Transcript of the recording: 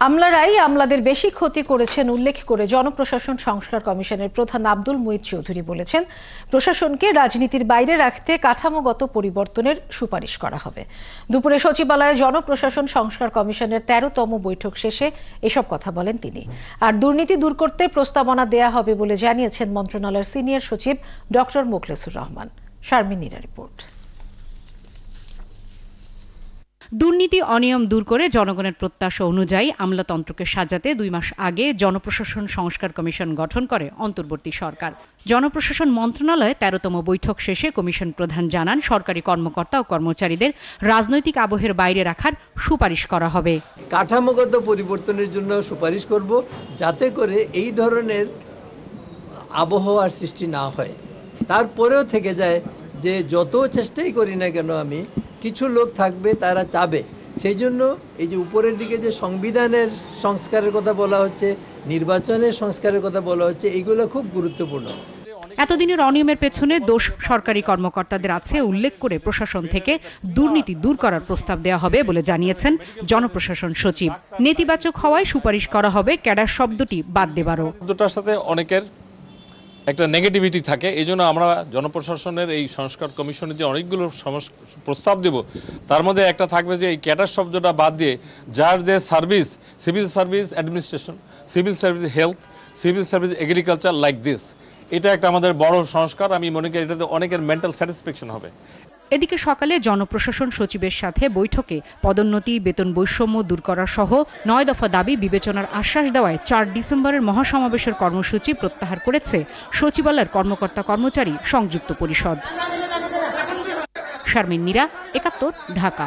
আমলারাই আমলাদের বেশি ক্ষতি করেছেন উল্লেখ করে জনপ্রশাসন সংস্কার কমিশনের প্রধান আব্দুল মুঈদ চৌধুরী বলেছেন, প্রশাসনকে রাজনীতির বাইরে রাখতে কাঠামোগত পরিবর্তনের সুপারিশ করা হবে। দুপুরে সচিবালয়ে জনপ্রশাসন সংস্কার কমিশনের 13তম বৈঠক শেষে এসব কথা বলেন তিনি। আর দুর্নীতি দূর করতে প্রস্তাবনা দেয়া হবে বলে জানিয়েছেন মন্ত্রণালয়ের সিনিয়র সচিব ডক্টর মোখলেসুর রহমান। শারমিন নীরা রিপোর্ট। দুর্নীতি অনিয়ম দূর করে জনগণের প্রত্যাশা অনুযায়ী আমলাতন্ত্রকে সাজাতে 2 মাস আগে জনপ্রশাসন সংস্কার কমিশন গঠন করে অন্তর্বর্তী সরকার। জনপ্রশাসন মন্ত্রণালয়ে 13তম বৈঠক শেষে কমিশন প্রধান জানান, সরকারি কর্মকর্তা ও কর্মচারীদের রাজনৈতিক আবহের বাইরে রাখার সুপারিশ করা হবে। কাঠামোগত পরিবর্তনের জন্য সুপারিশ করব, যাতে করে এই ধরনের আবহাওয়ার সৃষ্টি না হয়। তারপরেও থেকে যায় যে যত চেষ্টাই করি না কেন আমি, কিছু লোক থাকবে তারা চাবে। সেই জন্য এই যে উপরের দিকে যে সংবিধানের সংস্কারের কথা বলা হচ্ছে, নির্বাচনের সংস্কারের কথা বলা হচ্ছে, এইগুলো খুব গুরুত্বপূর্ণ। এতদিনের অনিয়মের পেছনে দোষ সরকারি কর্মকর্তাদের আছে উল্লেখ করে প্রশাসন থেকে দুর্নীতি দূর করার প্রস্তাব দেওয়া হবে বলে জানিয়েছেন জনপ্রশাসন সচিব। নেতিবাচক হওয়ায় সুপারিশ করা হবে ক্যাডার শব্দটি বাদ দেবারও। শব্দটার সাথে অনেকের একটা নেগেটিভিটি থাকে, এই জন্য আমরা জনপ্রশাসনের এই সংস্কার কমিশনের যে অনেকগুলো প্রস্তাব দেব, তার মধ্যে একটা থাকবে যে এই ক্যাডার শব্দটা বাদ দিয়ে যার যে service, civil service administration, civil service health, civil service agriculture, like this, এটা একটা আমাদের বড় সংস্কার। আমি মনে করি এটাতে অনেকের মেন্টাল স্যাটিসফ্যাকশন হবে। এদিকে সকালে জনপ্রশাসন সচিবের সাথে বৈঠকে পদোন্নতি, বেতন বৈষম্য দূর করা সহ 9 দফা দাবি বিবেচনার আশ্বাস দেওয়ায় 4 ডিসেম্বরের মহাসমাবেশের কর্মসূচি প্রত্যাহার করেছে সচিবালয়ের কর্মকর্তা কর্মচারী সংযুক্ত পরিষদ। শারমিন নীরা, 71, ঢাকা।